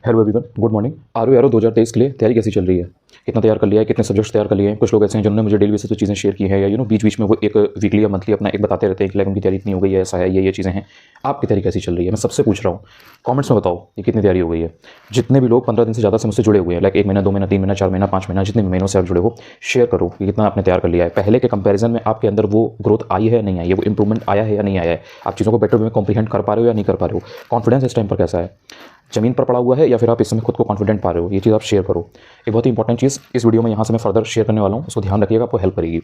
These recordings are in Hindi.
Hello everyone, good morning. आर यारो 2023 के लिए तैयारी कैसी चल रही है? कितना तैयार कर लिया है? कितने सब्जेक्ट्स तैयार कर लिए हैं? कुछ लोग ऐसे हैं जिन्होंने मुझे डेली बेसिस पे चीज़ें शेयर की है, या बीच बीच में वो एक वीकली या मंथली अपना एक बताते रहते हैं कि लाइक उनकी तैयारी इतनी हो गई है, ऐसा है, ये चीज़ें हैं। आपकी तैयारी कैसी चल रही है? मैं सबसे पूछ रहा हूँ, कमेंट्स में बताओ कि कितनी तैयारी हो गई है। जितने भी लोग 15 दिन से ज़्यादा से मुझसे जुड़े हुए हैं, लाइक 1 महीना, 2 महीना, 3 महीना, 4 महीना, 5 महीना, जितने भी महीनों से आप जुड़े हो, शेयर करो कि कितना आपने तैयार कर लिया है। पहले के कंपैरिजन में आपके अंदर वो ग्रोथ आई है, नहीं आई है, वो इंप्रूवमेंट आया है या नहीं आया है, आप चीज़ों को बेटर वे में कॉम्प्रीहेंड कर पा रहे हो या नहीं कर पा रहे हो, कॉन्फिडेंस इस टाइम पर कैसा है, ज़मीन पर पड़ा हुआ है या फिर आप इस समय खुद को कॉन्फिडेंट पा रहे हो। ये चीज़ आप शेयर करो। एक बहुत ही इंपॉर्टेंट चीज़ इस वीडियो में यहाँ से मैं फर्दर शेयर करने वाला हूँ, उसको ध्यान रखिएगा, आपको हेल्प करेगी।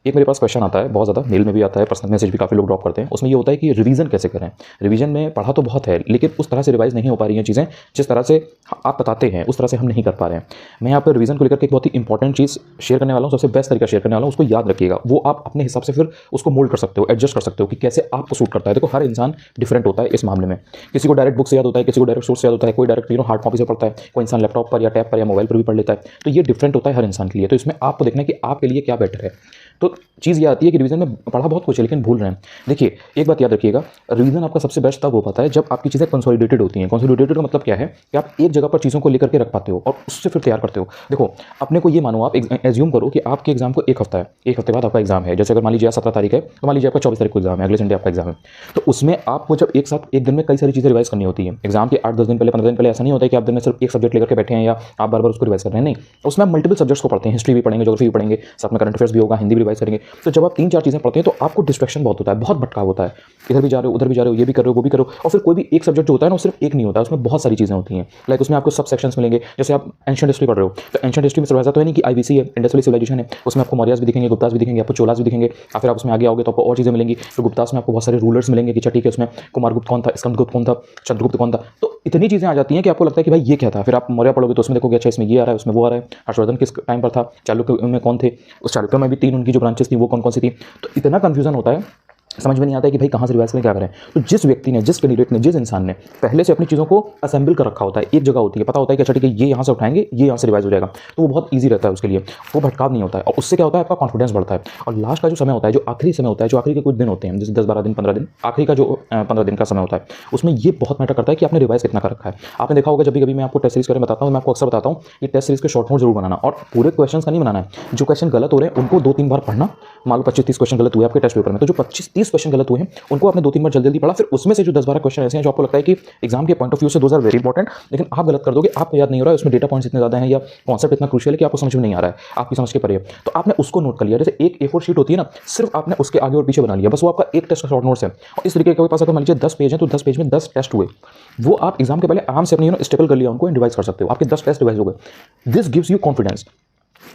एक मेरे पास क्वेश्चन आता है बहुत ज़्यादा, मेल में भी आता है, पर्सनल मैसेज भी काफ़ी लोग ड्रॉप करते हैं। उसमें ये होता है कि रिवीजन कैसे करें। रिवीजन में पढ़ा तो बहुत है, लेकिन उस तरह से रिवाइज नहीं हो पा रही हैं चीज़ें, जिस तरह से आप बताते हैं उस तरह से हम नहीं कर पा रहे हैं। मैं यहाँ पर रिवीजन को लेकर के एक बहुत ही इंपॉर्टेंट चीज़ शेयर करने वाला हूँ, सबसे बेस्ट तरीका शेयर करने वाला हूँ। उसको याद रखिएगा, वो आप अपने हिसाब से फिर उसको मोल्ड कर सकते हो, एडजस्ट कर सकते हो कि कैसे आपको सूट करता है। देखो, हर इंसान डिफरेंट होता है इस मामले में। किसी को डायरेक्ट बुक से याद होता है, किसी को डायरेक्ट सोर्स से याद होता है, कोई डायरेक्ट हार्ड कॉपी से पढ़ता है, कोई इंसान लैपटॉप पर या टैब पर या मोबाइल पर भी पढ़ लेता है। तो ये डिफरेंट होता है हर इंसान के लिए। तो इसमें आपको देखना है कि आपके लिए क्या बेटर है। तो चीज़ ये आती है कि रिवीजन में पढ़ा बहुत कुछ है लेकिन भूल रहे हैं। देखिए, एक बात याद रखिएगा, रिवीजन आपका सबसे बेस्ट तब हो पाता है जब आपकी चीज़ें कंसोलिडेटेड होती हैं। कंसोलिडेटेड का मतलब क्या है कि आप एक जगह पर चीज़ों को लेकर के रख पाते हो और उससे फिर तैयार करते हो। देखो, अपने को ये मानो, आप एज्यूम करो कि आपके एग्जाम को एक हफ्ता है, एक हफ्ते बाद आपका एग्जाम है। जैसे अगर मान लीजिए 17 तारीख है तो मान लीजिए आपका 24 तारीख को एग्जाम है, अगले संडे आपका एग्जाम है। तो उसमें आपको जब एक साथ एक दिन में कई सारी चीज़ें रिवाइज करनी होती है। एग्जाम के 8-10 दिन पहले, 15 दिन पहले ऐसा नहीं होता है कि आप दिन में सिर्फ एक सब्जेक्ट लेकर के बैठे हैं या आप बार बार उसको रिवाइज कर रहे हैं। नहीं, उसमें आप मल्टीपल सब्जेक्ट्स को पढ़ते हैं, हिस्ट्री भी पढ़ेंगे, ज्योग्राफी भी पढ़ेंगे, साथ में करंट अफेयर्स भी होगा, हिंदी भी रिवाइज करेंगे। तो जब आप 3-4 चीज़ें पढ़ते हैं तो आपको डिस्ट्रैक्शन बहुत होता है, बहुत भटकाव होता है। इधर भी जा रहे हो, उधर भी जा रहे हो, ये भी कर रहे हो, वो भी करो। और फिर कोई भी एक सब्जेक्ट जो होता है ना, वो सिर्फ एक नहीं होता है, उसमें बहुत सारी चीज़ें होती हैं। लाइक उसमें आपको सब सेक्शंस मिलेंगे। जैसे आप एंशिएंट हिस्ट्री पढ़ रहे हो तो एंशिएंट हिस्ट्री में सिर्फ ऐसा तो है नहीं कि आईबीसी है, इंडस वैली सिविलाइजेशन है, उसमें आपको मौर्यास भी दिखेंगे, गुप्तास भी दिखेंगे, आपको चोलास भी दिखेंगे। या फिर आप उसमें आगे आओगे तो आपको और चीज़ें मिलेंगी। फिर गुप्तास में आपको बहुत सारे रूलर्स मिलेंगे कि ठीक है, उसमें कुमारगुप्त कौन था, स्कंदगुप्त कौन था, चंद्रगुप्त कौन था। तो इतनी चीज़ें आ जाती हैं कि आपको लगता है कि भाई ये क्या था। फिर आप मौर्य पढ़ोगे तो उसमें देखोगे अच्छा इसमें ये आ रहा है, उसमें वो आ रहा है। हर्षवर्धन किस टाइम पर था, चालुक्य में कौन थे, उस चालुक्य में भी 3 उनकी जो ब्रांचेस थी वो कौन कौन सी थी। तो इतना कन्फ्यूजन होता है, समझ में नहीं आता है कि भाई कहाँ से रिवाइज करें, क्या करें। तो जिस व्यक्ति ने, जिस कैंडिडेट ने, जिस इंसान ने पहले से अपनी चीज़ों को असेंबल कर रखा होता है, एक जगह होती है, पता होता है कि अच्छा ठीक है ये यहाँ से उठाएंगे, ये यहाँ से रिवाइज हो जाएगा, तो वो बहुत ईजी रहता है उसके लिए, वो भटकाव नहीं होता है। और उससे क्या होता है, आपका कॉन्फिडेंस बढ़ता है। और लास्ट का जो समय होता है, जो आखिरी समय होता है, जो आखिरी के कुछ दिन होते हैं, जैसे 10-12 दिन, 15 दिन, आखिरी का जो 15 दिन का समय होता है, उसमें ये बहुत मैटर करता है कि आपने रिवाइज कितना कर रखा है। आपने देखा होगा, जब भी कभी मैं आपको टेस्ट सीरीज के बारे में बताता हूँ, मैं आपको अक्सर बताता हूँ कि टेस्ट सीरीज के शॉर्ट नोट जरूर बनाना, और पूरे क्वेश्चन का नहीं बनाना है। जो क्वेश्चन गलत हो रहे हैं उनको 2-3 बार पढ़ना। मान लो 25-30 क्वेश्चन गलत हुए आपके टेस्ट पेपर में, तो जो 25-30 क्वेश्चन गलत हुए हैं उनको आपने 2-3 बार जल्दी पढ़ा। फिर उसमें से जो 10-12 क्वेश्चन ऐसे हैं जो आपको लगता है कि एग्जाम के पॉइंट ऑफ व्यू से दोज आर वेरी इंपॉर्टेंट, लेकिन आप गलत कर दोगे, आपको याद नहीं हो रहा है, उसमें डेटा पॉइंट्स इतने ज़्यादा हैं या कॉन्सेप्ट इतना क्रूशियल है कि आपको समझ में नहीं आ रहा है, आपकी समझ के परे है। तो आपने उसको नोट कर लिया। जैसे एक A4 शीट होती है ना, सिर्फ आपने उसके आगे और पीछे बना लिया, बस वो आपका एक टेस्ट का शॉर्ट नोट्स है। और इस तरीके के पास अगर मान लीजिए 10 पेज है तो 10 पेज में 10 टेस्ट हुए, वो आप एग्जाम के पहले आराम से अपनी स्टेपल कर लिया, उनको रिवाइज कर सकते हो, आपके 10 टेस्ट रिवाइज हो गए। This gives you confidence.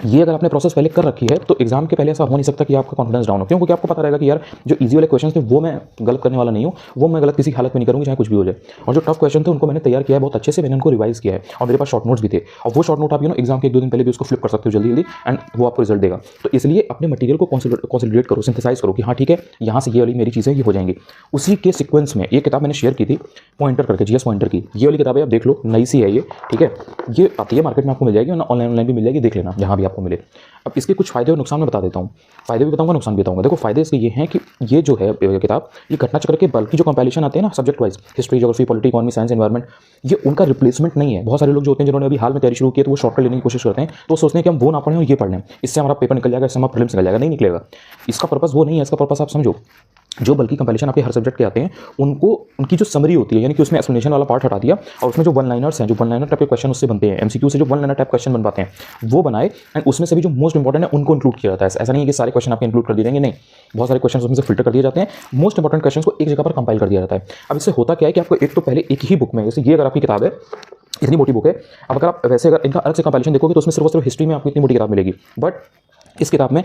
ये अगर आपने प्रोसेस पहले कर रखी है तो एग्जाम के पहले ऐसा हो नहीं सकता कि आपका कॉन्फिडेंस डाउन हो। क्यों? क्योंकि आपको पता रहेगा कि यार जो इजी वाले क्वेश्चन थे वो मैं गलत करने वाला नहीं हूँ, वो मैं गलत किसी हालत में नहीं करूँगी, चाहे कुछ भी हो जाए। और जो टफ क्वेश्चन थे उनको मैंने तैयार किया है बहुत अच्छे से, मैंने उनको रिवाइज किया है, और मेरे पास शॉर्ट नोट्स भी थे। और वो शॉर्ट नोट आप एग्जाम के 1-2 दिन पहले भी उसको फ्लिप कर सकते हो जल्दी, एंड वो आपको रिजल्ट देगा। तो इसलिए अपने मटीरियल को कॉन्सोलिडेट करो, सिंथेसाइज करो कि हाँ ठीक है, यहाँ से ये वाली मेरी चीज़ें ये हो जाएंगी। उसी के सीक्वेंस में एक किताब मैंने शेयर की थी, पॉइंटर करके, जीएस पॉइंटर की, ये वाली किताब है, आप देख लो, नई सी है ये, ठीक है। ये आती है मार्केट में, आपको मिल जाएगी, ऑनलाइन भी मिल जाएगी, देख लेना जहाँ भी आपको मिले। अब इसके कुछ फायदे और नुकसान मैं बता देता हूँ। फायदे भी बताऊंगा, नुकसान भी बताऊंगा। देखो, फायदे इसके ये हैं कि ये जो है किताब, ये घटना चक्र के बल्कि जो कंपाइलेशन आते हैं ना, subject wise, history, geography, polity, economy, science, environment, ये उनका रिप्लेसमेंट नहीं है। बहुत सारे लोग जो होते हैं जिन्होंने अभी हाल में तैयारी शुरू की है तो वो शॉर्टकट लेने की कोशिश करते हैं, तो सोचते हैं कि हम वो ना पढ़ें और ये पढ़ लें, इससे हमारा पेपर निकल जाएगा, इससे हमारा प्रीलिम्स निकल जाएगा। नहीं निकलेगा। इसका पर्पस वो नहीं है। इसका पर्पस आप समझो, जो बल्कि कंपाइलेशन आपके हर सब्जेक्ट के आते हैं उनको, उनकी जो समरी होती है, यानी कि उसमें एक्सप्लेनेशन वाला पार्ट हटा दिया और उसमें जो वन लाइनर्स हैं, जो वन लाइनर टाइप के क्वेश्चन उससे बनते हैं, एमसीक्यू से जो वन लाइनर टाइप क्वेश्चन बन पाते हैं वो बनाए, एंड उसमें से भी जो मोस्ट इंपॉर्टेंट है उनको इंक्लूड किया जाता है। ऐसा नहीं है कि सारे क्वेश्चन आपके इंक्लूड कर दिए जाएंगे, नहीं, बहुत सारे क्वेश्चन उसमें से फिल्टर कर दिए जाते हैं, मोस्ट इंपॉर्टेंट क्वेश्चन को एक जगह पर कंपाइल कर दिया जाता है। अब इससे होता क्या है कि आपको एक तो पहले एक ही बुक में, जैसे ये अगर आपकी किताब है, इतनी मोटी बुक है, अब अगर आप वैसे अगर इनका अलग से कंपाइलेशन देखोगे तो उसमें सिर्फ हिस्ट्री में आपको इतनी मोटी किताब मिलेगी, बट इस किताब में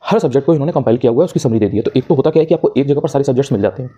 हर सब्जेक्ट को इन्होंने कंपाइल किया हुआ है, उसकी समरी दे दी है। तो एक तो होता क्या है कि आपको एक जगह पर सारे सब्जेक्ट्स मिल जाते हैं।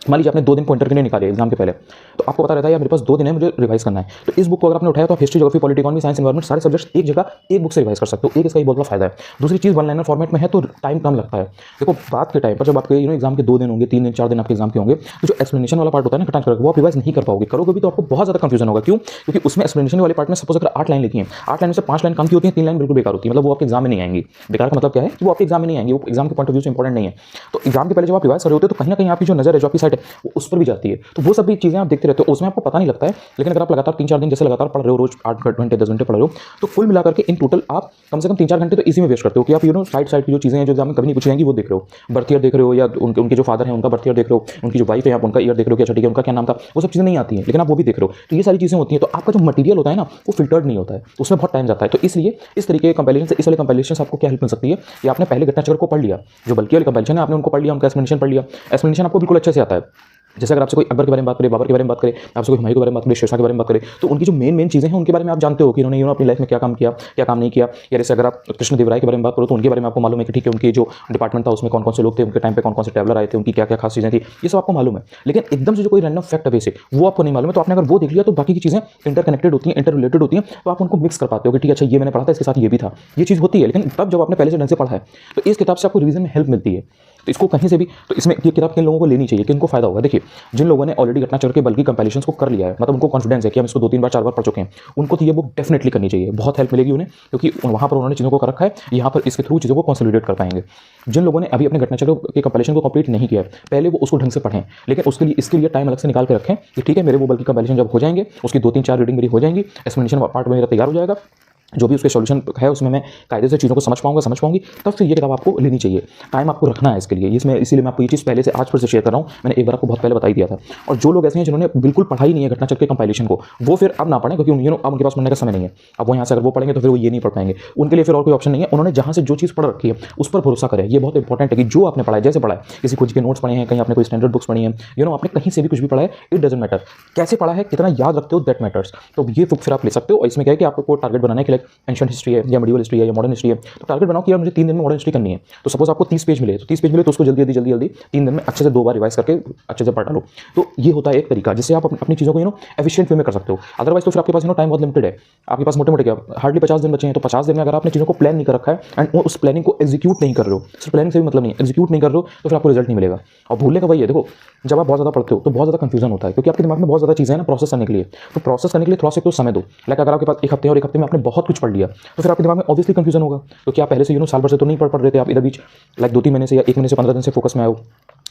मान लीजिए आपने 2 दिन पॉइंटर के लिए निकाले एग्जाम के पहले, तो आपको पता रहता है यार मेरे पास 2 दिन है, मुझे रिवाइज करना है। तो इस बुक को अगर आपने उठाया तो आप history, geography, polity, economy, science, environment, सारे सब्जेक्ट्स एक जगह एक बुक से रिवाइज कर सकते हो। एक इसका ही बहुत बड़ा फायदा है। दूसरी चीज़, वन लाइनर फॉर्मेट में है तो टाइम कम लगता है। देखो, बात के टाइम पर जब आपके एग्जाम के 2 दिन होंगे, 3 दिन, 4 दिन आपके एग्जाम के होंगे, तो जो एक्सप्लेनेशन वाला पार्ट होता है ना, खटांच करके, वो आप रिवाइज नहीं कर पाओगे। करोगे भी तो आपको बहुत ज़्यादा कंफ्यूजन होगा। क्यों? क्योंकि उसमें एक्सप्लेनेशन वाले पार्ट में सपोज अगर 8 लाइन लिखी है, 8 लाइन में से 5 लाइन कम की होती है, 3 लाइन बिल्कुल बेकार होती है, मतलब वो आपके एग्जाम में नहीं आएंगी। बेकार का मतलब क्या है कि वो आपके एग्जाम में नहीं आएंगी, वो एग्जाम के पॉइंट ऑफ व्यू से इंपॉर्टेंट नहीं है। तो एग्जाम के पहले जब आप रिवाइज कर रहे होते हो तो कहीं ना कहीं आपकी जो नजर है, जो आपकी साइड है वो उस पर भी जाती है। तो वो सब भी चीज़ें आप देखते रहते हो, उसमें आपको पता नहीं लगता है, लेकिन अगर आप लगातार 3-4 दिन जैसे लगातार पढ़ रहे हो, रोज 8 घंटे 10 घंटे पढ़ रहे हो, तो कुल मिलाकर के इन टोटल आप कम से कम 3-4 घंटे तो इसी में वेस्ट करते हो कि आप साइड की जो चीज़ें हैं जो एग्जाम में कभी नहीं पूछी जाएंगी वो देख रहे हो, बर्थ ईयर देख रहे हो, या उनके जो फादर हैं उनका बर्थ ईयर देख रहे हो, उनकी जो वाइफ है आप उनका ईयर देख रहे हो कि अच्छा ठीक है उनका क्या नाम था, वो सब चीज़ें नहीं आती हैं, लेकिन आप वो भी देख रहे हो। तो ये सारी चीज़ें होती हैं, तो आपका जो मटीरियल होता है ना वो फिल्टर्ड नहीं होता है, तो उसमें बहुत टाइम जाता है। तो इसलिए इस तरीके के कंपैरिजन से, इस वाले कंपैरिजन से आपको क्या हेल्प मिल सकती है कि आपने पहले घटना चक्र को पढ़ लिया, जो बल्कि वाले कंपैरिजन है आपने उनको पढ़ लिया, उनका एक्सप्लेनेशन पढ़ लिया, एक्सप्लेनेशन आपको बिल्कुल अच्छे से आता है। जैसे अगर आपसे कोई अकबर के बारे में बात करे, बाबर के बारे में बात करे, आपसे कोई हुमायूं के बारे में बात करे, शेरशाह के बारे में बात करे, तो उनकी जो मेन चीज़ें हैं उनके बारे में आप जानते हो कि उन्होंने अपनी लाइफ में क्या काम किया, क्या काम नहीं किया। या जैसे अगर आप कृष्णदेवराय के बारे में बात करो तो उनके बारे में आपको मालूम है कि ठीक है उनकी जो डिपार्टमेंट था उसमें कौन कौन से लोग थे, उनके टाइम पे कौन कौन से ट्रैवलर आए थे, उनकी क्या क्या खास चीज़ें थी, ये सब आपको मालूम है। लेकिन एकदम से जो कोई रैंडम फैक्ट है वैसे वो आपको नहीं मालूम है, तो आपने अगर वो देख लिया तो बाकी की चीज़ें इंटरकनेक्टेड होती हैं, इंटर रिलेटेड होती हैं, तो आप उनको मिक्स कर पाते हो कि ठीक है अच्छा ये मैंने पढ़ा था इसके साथ ये भी था, ये चीज़ होती है। लेकिन तब जब आपने पहले से ढंग से पढ़ा है तो इस किताब से आपको रिवीजन में हेल्प मिलती है। तो इसको कहीं से भी, तो इसमें ये किताब किन लोगों को लेनी चाहिए कि उनको फायदा होगा। देखिए जिन लोगों ने ऑलरेडी घटना चक्र के बल्कि कंपैरिजन्स को कर लिया है, मतलब उनको कॉन्फिडेंस है कि हम इसको 2-3 बार 4 बार पढ़ चुके हैं, उनको तो ये बुक डेफिनेटली करनी चाहिए, बहुत हेल्प मिलेगी उन्हें, क्योंकि वहाँ पर उन्होंने चीज़ों को कर रखा है, यहाँ पर इसके थ्रू चीज़ों को कंसोलिडेट कर पाएंगे। जिन लोगों ने अभी अपने घटना चक्र के कंपैरिजन को कंप्लीट नहीं किया है, पहले वो उसको ढंग से पढ़ें, लेकिन इसके लिए टाइम अलग से निकाल के रखें कि ठीक है मेरे वो बल्कि कंपैरिजन जब हो जाएंगे, उसकी 2-3-4 रीडिंग मेरी हो जाएंगी, एक्सप्लेनेशन पार्ट मेरा तैयार हो जाएगा, जो भी उसके सॉल्यूशन है उसमें मैं कायदे से चीज़ों को समझ पाऊंगी, तब फिर ये किताब आपको लेनी चाहिए। टाइम आपको रखना है इसके लिए, इसमें इसीलिए मैं आपको ये चीज़ पहले से आज फिर से शेयर कर रहा हूँ, मैंने एक बार आपको बहुत पहले बता ही दिया था। और जो लोग ऐसे हैं जिन्होंने बिल्कुल पढ़ाई नहीं है घटना चक्र के कंपाइलेशन को, वो फिर अब ना पढ़ें, क्योंकि अब उनके पास पढ़ने का समय नहीं है। अब वो यहाँ से अगर वो पढ़ेंगे तो फिर वो ये नहीं पढ़ पाएंगे, उनके लिए फिर और कोई ऑप्शन नहीं है। उन्होंने जहाँ से जो चीज़ पढ़ रखी है उस पर भरोसा करें। ये बहुत इंपॉर्टेंट है कि जो आपने पढ़ा है, जैसे पढ़ा है, किसी कुछ के नोट्स पढ़े हैं, कहीं आपने कोई स्टैंडर्ड बुक्स पढ़ी हैं, आपने कहीं से भी कुछ भी पढ़ा है, इट डजंट मैटर कैसे पढ़ा है, कितना याद रखते हो, दैट मैटर्स। तो ये बुक फिर आप ले सकते हो। और इसमें क्या है कि आपको टारगेट बनाने के लिए एंशिएंट हिस्ट्री है या मेडिवल हिस्ट्री है या मॉडर्न हिस्ट्री है, तो टारगेट बनाओ कि यार मुझे 3 दिन में मॉडर्न हिस्ट्री करनी है। तो सपोज आपको 30 पेज मिले, तो 30 पेज मिले तो उसको जल्दी 3 दिन में अच्छे से 2 बार रिवाइज करके अच्छे से पढ़ लो। तो ये होता है एक तरीका जिससे आप अपनी चीज़ों को एफिशिएंट वे में कर सकते हो। अदरवाइज तो फिर आपके पास टाइम बहुत लिमिटेड है, आपके पास मोटे क्या हार्डली 50 दिन बचे हैं। तो 50 दिन में अगर आपने चीज़ों को प्लान नहीं कर रखा है एंड उस प्लानिंग को एग्जीक्यूट नहीं कर रहे हो, सिर्फ प्लानिंग से भी मतलब नहीं, एग्जीक्यूट नहीं कर रहे हो, तो फिर आपको रिजल्ट नहीं मिलेगा। और भूलने का वही है, देखो जब आप बहुत ज़्यादा पढ़ते हो तो बहुत ज़्यादा कंफ्यूजन होता है, क्योंकि आपके दिमाग में बहुत ज़्यादा चीज़ें हैं ना प्रोसेस करने के लिए। तो प्रोसेस करने के लिए थोड़ा सा तो समय दो। लाइक अगर आपके पास 1 हफ्ते और 1 हफ्ते में आपने बहुत कुछ पढ़ लिया तो फिर आपके दिमाग में ऑब्वियसली कंफ्यूजन होगा। तो क्या पहले से साल भर से तो नहीं पढ़ रहे थे आप, इधर बीच लाइक 2-3 महीने से या 1 महीने से 15 दिन से फोकस में आए हो।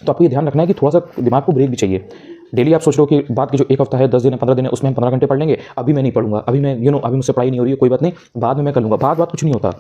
तो आपको ये ध्यान रखना है कि थोड़ा सा दिमाग को ब्रेक भी चाहिए। डेली आप सोच लो कि बाद के जो 1 हफ्ता है, 10 दिन है, 15 दिन है, उसमें हम 15 घंटे पढ़ लेंगे, अभी मैं नहीं पढ़ूंगा, अभी मैं अभी मुझसे पढ़ाई नहीं हो रही है, कोई बात नहीं, बाद में मैं कर लूँगा। बात कुछ नहीं होता।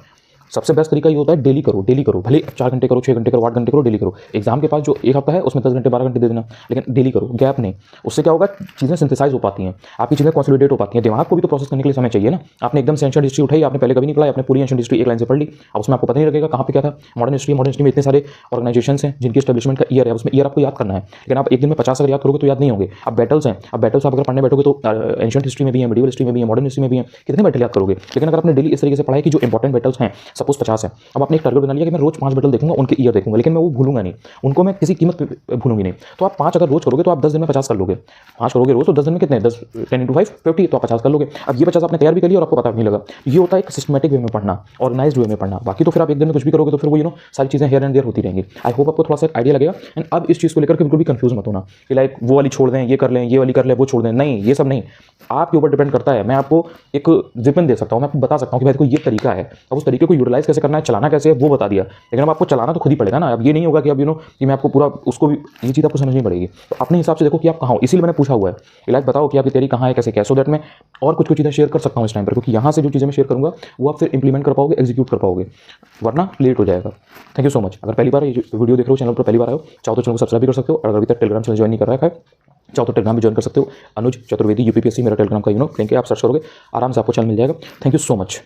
सबसे बेस्ट तरीका ये होता है डेली करो, भले 4 घंटे करो, 6 घंटे करो, 8 घंटे करो, डेली करो। एग्जाम के पास जो 1 हफ्ता है उसमें 10 घंटे 12 घंटे दे देना, लेकिन डेली करो, गैप नहीं। उससे क्या होगा, चीज़ें सिंथेसाइज हो पाती हैं, आपकी चीज़ें कंसोलिडेट हो पाती हैं। दिमाग को भी तो प्रोसेस करने के लिए समय चाहिए ना। आपने एकदम से एंशिएंट हिस्ट्री उठाई, आपने पहले कभी नहीं पढ़ा, आपने पूरी एंशिएंट हिस्ट्री एक लाइन से पढ़ ली, अब उसमें आपको पता नहीं लगेगा कहाँ पे क्या था। मॉडर्न हिस्ट्री में इतने सारे ऑर्गेनाइजेशन हैं जिनकी एस्टेब्लिशमेंट का ईयर है, उसमें ईयर आपको याद करना है, लेकिन आप एक दिन में 50 अगर याद करोगे तो याद नहीं होंगे। अब बैटल्स हैं, अब बैटल्स आप अगर पढ़ने बैठोगे तो एंशिएंट हिस्ट्री में भी है, मेडिवल हिस्ट्री में भी है, मॉडर्न हिस्ट्री में भी है, कितने बैटल याद करोगे। लेकिन अगर आपने डेली इस तरीके से पढ़ा है कि जो इंपॉर्टेंट बैटल्स हैं सपोज 50 है, अब आपने एक टारगेट बना लिया कि मैं रोज 5 बैटल देखूंगा, उनके ईयर देखूंगा, लेकिन मैं वो भूलूंगा नहीं, उनको मैं किसी कीमत पे भूलूंगी नहीं। तो आप 5 अगर रोज करोगे तो आप 10 दिन में 50 कर लोगे। 5 करोगे रोज तो 10 दिन में कितने, 10 10 × 5 50, तो आप 50 कर लोगे। अब ये 50 आपने तैयार भी कर लिया और आपको पता भी नहीं लगा। ये होता है एक सिस्टमेटिक वे में पढ़ना, ऑर्गेनाइज्ड वे में पढ़ना। बाकी तो फिर आप एक दिन में कुछ भी करोगे तो फिर वो सारी चीज़ें हेयर एंड देयर होती रहेंगी। आई होप आपको थोड़ा सा आइडिया लगेगा। एंड अब इस चीज़ को लेकर के बिल्कुल भी कंफ्यूज मत होना कि लाइक वो वाली छोड़ दें, ये कर लें, ये वाली कर लें, वो छोड़ दें। नहीं, ये सब नहीं, आपके ऊपर डिपेंड करता है। मैं आपको एक जिपन दे सकता हूँ, मैं आपको बता सकता हूँ कि भाई देखो ये तरीका है, अब उस तरीके को यूटिलाइज कैसे करना है, चलाना कैसे है, वो बता दिया। लेकिन अब आपको चलाना तो खुद ही पड़ेगा ना। अब ये नहीं होगा कि अब कि मैं आपको पूरा उसको भी, ये चीज़ आपको समझनी पड़ेगी। तो अपने हिसाब से देखो कि आप कहाँ हो, इसीलिए मैंने पूछा हुआ है इलाज बताओ कि आपकी तैयारी कहाँ है, कैसे क्या, सो दैट मैं और कुछ चीज़ें शेयर कर सकता हूँ इस टाइम पर, क्योंकि यहाँ से जो चीज़ें मैं शेयर करूँगा वो आप फिर इंप्लीमेंट कर पाओगे, एग्जीक्यूट कर पाओगे, वरना लेट हो जाएगा। Thank you so much. अगर पहली बार ये वीडियो देख रहे हो, चैनल पर पहली बार आए हो, चाहो तो चैनल को सब्सक्राइब भी कर सकते हो। और अगर अभी तक टेलीग्राम चैनल ज्वाइन नहीं कर रखा है, चाहो तो टेलीग्राम भी ज्वाइन कर सकते हो। अनुज चतुर्वेदी UPPSC मेरा टेलीग्राम का लिंक है, आप सर्च करोगे आराम से आपको चैनल मिल जाएगा। Thank you so much.